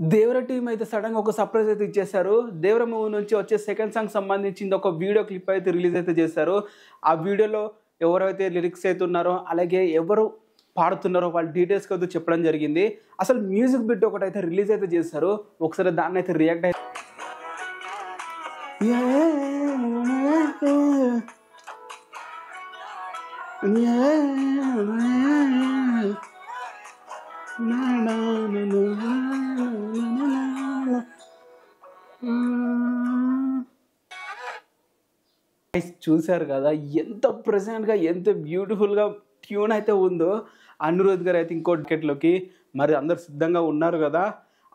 దేవర team అయితే sudden గా ఒక సర్ప్రైజ్ అయితే ఇచ్చేశారు. దేవర మూవీ నుంచి వచ్చే సెకండ్ సాంగ్ సంబంధించింది ఒక వీడియో క్లిప్ అయితే రిలీజ్ అయితే చేశారు. ఆ వీడియోలో ఎవరైతే లిరిక్స్ అయితే ఉన్నారో అలాగే ఎవరు పాడుతున్నారో వాళ్ళ డీటెయిల్స్ అయితే చెప్పడం జరిగింది. అసలు మ్యూజిక్ బిట్ ఒకటైతే రిలీజ్ అయితే చేశారు. ఒకసారి దాన్ని అయితే రియాక్ట్ అయితే చూశారు కదా ఎంత ప్రెజెంట్గా ఎంత బ్యూటిఫుల్గా ట్యూన్ అయితే ఉందో. అనిరుద్ గారు అయితే ఇంకో టికెట్లోకి మరి అందరు సిద్ధంగా ఉన్నారు కదా.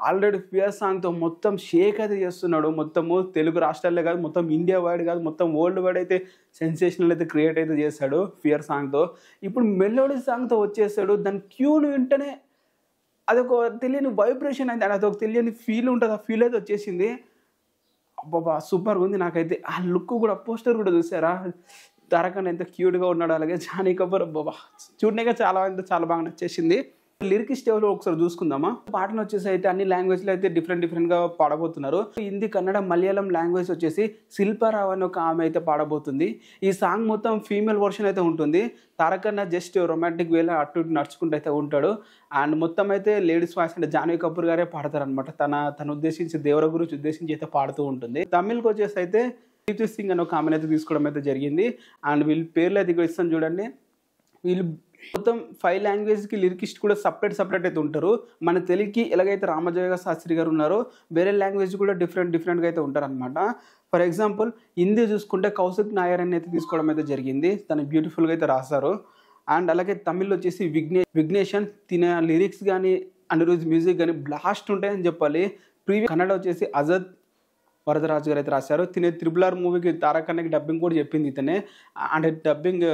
ఆల్రెడీ ఫియర్ సాంగ్తో మొత్తం షేక్ అయితే చేస్తున్నాడు. మొత్తము తెలుగు రాష్ట్రాలే కాదు, మొత్తం ఇండియా వైడ్ కాదు, మొత్తం వరల్డ్ వైడ్ అయితే సెన్సేషనల్ అయితే క్రియేట్ అయితే చేశాడు ఫియర్ సాంగ్తో. ఇప్పుడు మెలోడీ సాంగ్తో వచ్చేసాడు. దాని ట్యూన్ వింటేనే అదొక తెలియని వైబ్రేషన్ అయితే, అదొక తెలియని ఫీల్ ఉంటుంది. ఆ ఫీల్ అయితే వచ్చేసింది. అబ్బాబా సూపర్గా ఉంది. నాకైతే ఆ లుక్ కూడా, పోస్టర్ కూడా చూసారా, తారక్ అన్న ఎంత క్యూట్గా ఉన్నాడు, అలాగే జానీ కపూర్ బాబా చూడనే చాలా అంటే చాలా బాగా నచ్చేసింది. లిరికిస్ట్ ఎవరో ఒకసారి చూసుకుందామా. పాటను వచ్చేసి అయితే అన్ని లాంగ్వేజ్లో అయితే డిఫరెంట్గా పాడబోతున్నారు. హిందీ, కన్నడ, మలయాళం లాంగ్వేజ్ వచ్చేసి శిల్పారావు అని ఒక ఆమె అయితే పాడబోతుంది. ఈ సాంగ్ మొత్తం ఫీమేల్ వర్షన్ అయితే ఉంటుంది. తారక్ అన్న జస్ట్ రొమాంటిక్ వేలో అటు ఇటు నడుచుకుంటూ అయితే ఉంటాడు. అండ్ మొత్తం అయితే లేడీస్ వాయిస్ అంటే జాహ్నవి కపూర్ గారే పాడతారనమాట. తన ఉద్దేశించి దేవర గురించి ఉద్దేశించి అయితే పాడుతూ ఉంటుంది. తమిళ్కి వచ్చేసి అయితే ప్రీతి సింగ్ అని ఒక ఆమెను అయితే తీసుకోవడం అయితే జరిగింది. అండ్ వీళ్ళ పేర్లు అయితే ఇక్కడ ఇస్తాను చూడండి. వీళ్ళు మొత్తం 5 లాంగ్వేజ్కి లిరికిస్ట్ కూడా సపరేట్ అయితే ఉంటారు. మన తెలుగుకి ఎలాగైతే రామజోగ శాస్త్రి గారు ఉన్నారో వేరే లాంగ్వేజ్ కూడా డిఫరెంట్గా అయితే ఉంటారు అనమాట. ఫర్ ఎగ్జాంపుల్ హిందీ చూసుకుంటే కౌశిక్ నాయర్ అని అయితే తీసుకోవడం అయితే జరిగింది. తను బ్యూటిఫుల్గా అయితే రాశారు. అండ్ అలాగే తమిళ్ వచ్చేసి విఘ్నేషన్. తిన లిరిక్స్ కానీ అనిరుద్ మ్యూజిక్ కానీ బ్లాస్ట్ ఉంటాయని చెప్పాలి. కన్నడ వచ్చేసి అజద్ వరదరాజు గారు అయితే రాశారు. తినే RRR మూవీకి తారక్ అన్నకి డబ్బింగ్ కూడా చెప్పింది ఇతనే. అంటే డబ్బింగ్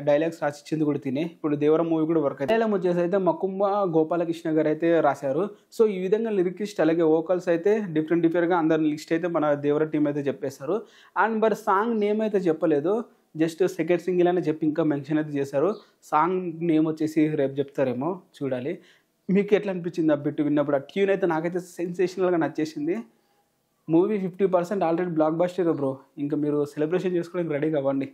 డైలాగ్స్ రాసిచ్చింది కూడా తినే. ఇప్పుడు దేవర మూవీ కూడా వర్క్ అయితే వచ్చేసి అయితే మకుంబ గోపాలకృష్ణ గారు అయితే రాశారు. సో ఈ విధంగా లిరికిస్ట్ అలాగే వోకల్స్ అయితే డిఫరెంట్గా అందరి లిస్ట్ అయితే మన దేవర టీం అయితే చెప్పేశారు. అండ్ మరి సాంగ్ నేమ్ అయితే చెప్పలేదు, జస్ట్ సెకండ్ సింగిల్ అని చెప్పి ఇంకా మెన్షన్ అయితే చేశారు. సాంగ్ నేమ్ వచ్చేసి రేపు చెప్తారేమో, చూడాలి. మీకు ఎట్లా అనిపించింది ఆ బిట్ విన్నప్పుడు? ఆ ట్యూన్ అయితే నాకైతే సెన్సేషనల్గా నచ్చేసింది. Movie 50% already block buster bro. ఇంకా మీరు సెలబ్రేషన్ చేసుకోవడానికి రెడీ కావండి.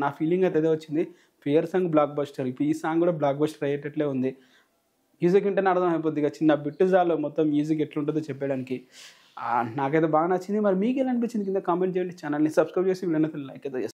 నా ఫీలింగ్ అయితే అదే వచ్చింది. ఫియర్ సాంగ్ బ్లాక్ బస్టర్, ఇప్పుడు ఈ సాంగ్ కూడా బ్లాక్ బస్టర్ అయ్యేటట్లే ఉంది. మ్యూజిక్ వింటేనే అర్థం అయిపోద్ది. ఇక చిన్న బిట్టు చాలు మొత్తం మ్యూజిక్ ఎట్లుంటుందో చెప్పడానికి. నాకైతే బాగా నచ్చింది. మరి మీకు ఎలా అనిపించింది కింద కామెంట్ చేయండి. ఛానల్ని సబ్స్క్రైబ్ చేసి వీళ్ళని లైక్ అయితే చేస్తాను.